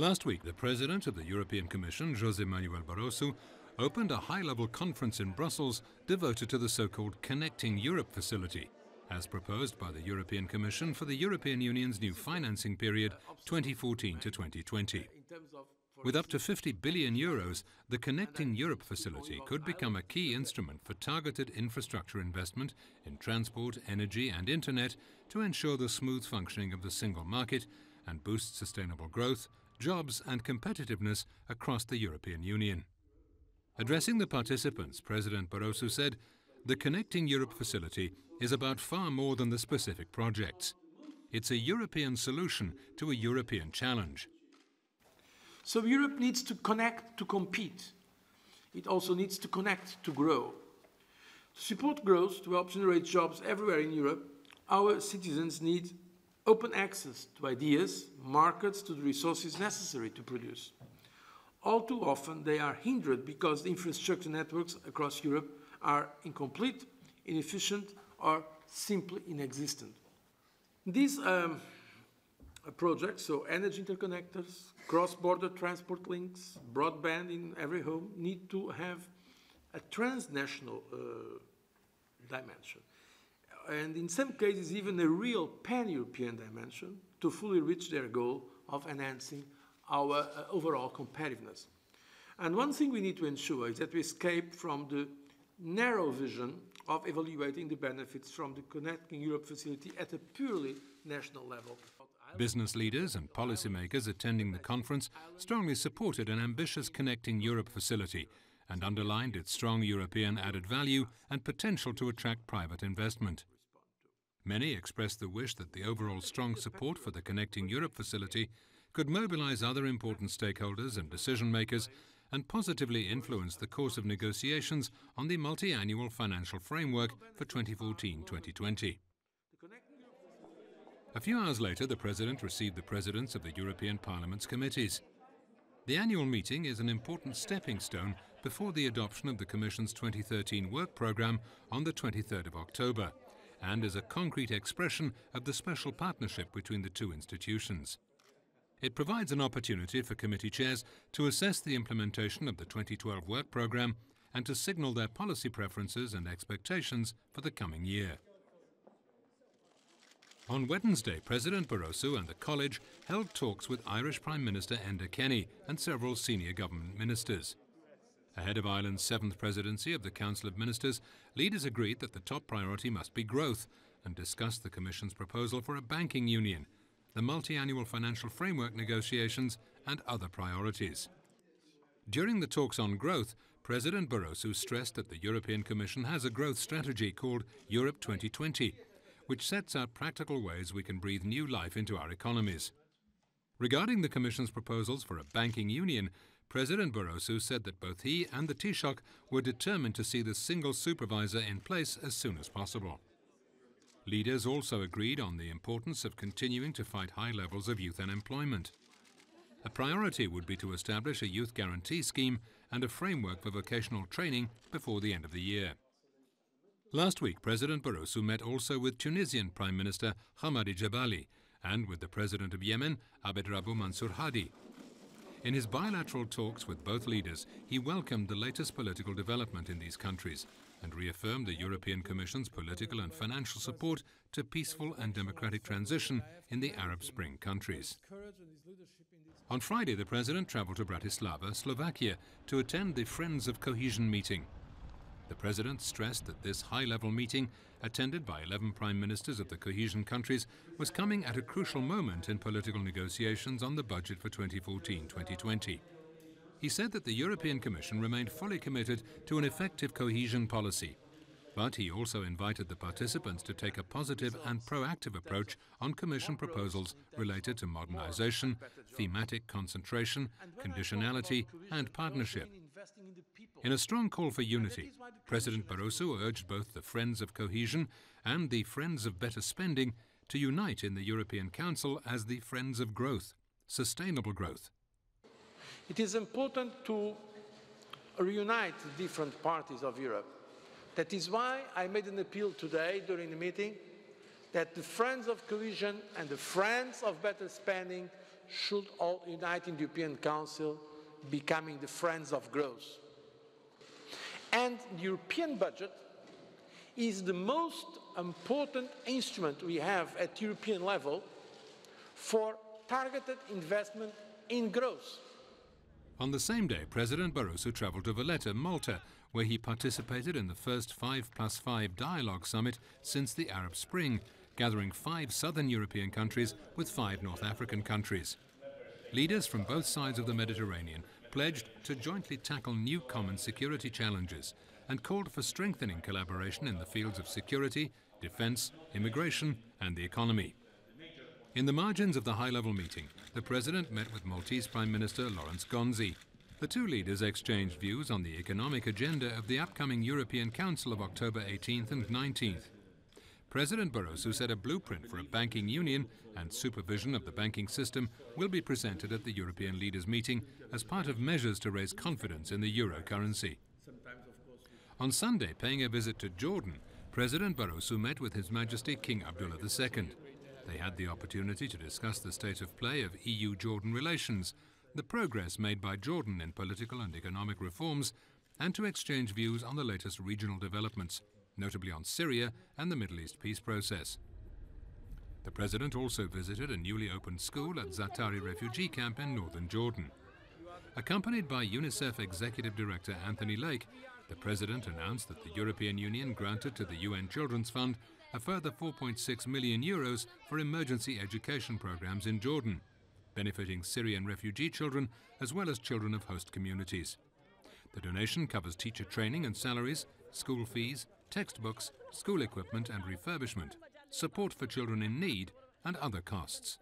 Last week, the President of the European Commission, José Manuel Barroso, opened a high-level conference in Brussels devoted to the so-called Connecting Europe facility, as proposed by the European Commission for the European Union's new financing period 2014 to 2020. With up to 50 billion euros, the Connecting Europe facility could become a key instrument for targeted infrastructure investment in transport, energy and internet to ensure the smooth functioning of the single market and boost sustainable growth, jobs and competitiveness across the European Union. Addressing the participants, President Barroso said, "The Connecting Europe facility is about far more than the specific projects. It's a European solution to a European challenge." So Europe needs to connect to compete. It also needs to connect to grow. To support growth, to help generate jobs everywhere in Europe, our citizens need open access to ideas, markets, to the resources necessary to produce. All too often, they are hindered because the infrastructure networks across Europe are incomplete, inefficient, or simply inexistent. These projects, so energy interconnectors, cross-border transport links, broadband in every home, need to have a transnational dimension. And in some cases, even a real pan-European dimension to fully reach their goal of enhancing our overall competitiveness. And one thing we need to ensure is that we escape from the narrow vision of evaluating the benefits from the Connecting Europe facility at a purely national level. Business leaders and policymakers attending the conference strongly supported an ambitious Connecting Europe facility and underlined its strong European added value and potential to attract private investment. Many expressed the wish that the overall strong support for the Connecting Europe facility could mobilize other important stakeholders and decision-makers and positively influence the course of negotiations on the multi-annual financial framework for 2014-2020. A few hours later, the President received the presidents of the European Parliament's committees. The annual meeting is an important stepping stone before the adoption of the Commission's 2013 work programme on the 23rd of October, and is a concrete expression of the special partnership between the two institutions. It provides an opportunity for committee chairs to assess the implementation of the 2012 work programme and to signal their policy preferences and expectations for the coming year. On Wednesday, President Barroso and the College held talks with Irish Prime Minister Enda Kenny and several senior government ministers. Ahead of Ireland's 7th presidency of the Council of Ministers, leaders agreed that the top priority must be growth and discussed the Commission's proposal for a banking union, the multi-annual financial framework negotiations and other priorities. During the talks on growth, President Barroso stressed that the European Commission has a growth strategy called Europe 2020, which sets out practical ways we can breathe new life into our economies. Regarding the Commission's proposals for a banking union, President Barroso said that both he and the Taoiseach were determined to see the single supervisor in place as soon as possible. Leaders also agreed on the importance of continuing to fight high levels of youth unemployment. A priority would be to establish a youth guarantee scheme and a framework for vocational training before the end of the year. Last week, President Barroso met also with Tunisian Prime Minister Hamadi Jebali and with the President of Yemen, Abed Rabu Mansour Hadi. In his bilateral talks with both leaders, he welcomed the latest political development in these countries and reaffirmed the European Commission's political and financial support to peaceful and democratic transition in the Arab Spring countries. On Friday, the President travelled to Bratislava, Slovakia, to attend the Friends of Cohesion meeting. The President stressed that this high-level meeting, attended by 11 Prime Ministers of the cohesion countries, was coming at a crucial moment in political negotiations on the budget for 2014-2020. He said that the European Commission remained fully committed to an effective cohesion policy, but he also invited the participants to take a positive and proactive approach on Commission proposals related to modernisation, thematic concentration, conditionality and partnership. In a strong call for unity, President Barroso urged both the Friends of Cohesion and the Friends of Better Spending to unite in the European Council as the Friends of Growth, sustainable growth. It is important to reunite the different parties of Europe. That is why I made an appeal today during the meeting that the Friends of Cohesion and the Friends of Better Spending should all unite in the European Council, becoming the friends of growth. And the European budget is the most important instrument we have at European level for targeted investment in growth. On the same day, President Barroso travelled to Valletta, Malta, where he participated in the first 5+5 dialogue summit since the Arab Spring, gathering 5 southern European countries with 5 North African countries. Leaders from both sides of the Mediterranean pledged to jointly tackle new common security challenges and called for strengthening collaboration in the fields of security, defence, immigration and the economy. In the margins of the high-level meeting, the President met with Maltese Prime Minister Laurence Gonzi. The two leaders exchanged views on the economic agenda of the upcoming European Council of October 18th and 19th. President Barroso said a blueprint for a banking union and supervision of the banking system will be presented at the European leaders' meeting as part of measures to raise confidence in the euro currency. On Sunday, paying a visit to Jordan, President Barroso met with His Majesty King Abdullah II. They had the opportunity to discuss the state of play of EU-Jordan relations, the progress made by Jordan in political and economic reforms, and to exchange views on the latest regional developments, notably on Syria and the Middle East peace process. The President also visited a newly opened school at Zaatari refugee camp in northern Jordan. Accompanied by UNICEF Executive Director Anthony Lake, the President announced that the European Union granted to the UN Children's Fund a further 4.6 million euros for emergency education programs in Jordan, benefiting Syrian refugee children as well as children of host communities. The donation covers teacher training and salaries, school fees, textbooks, school equipment and refurbishment, support for children in need, and other costs.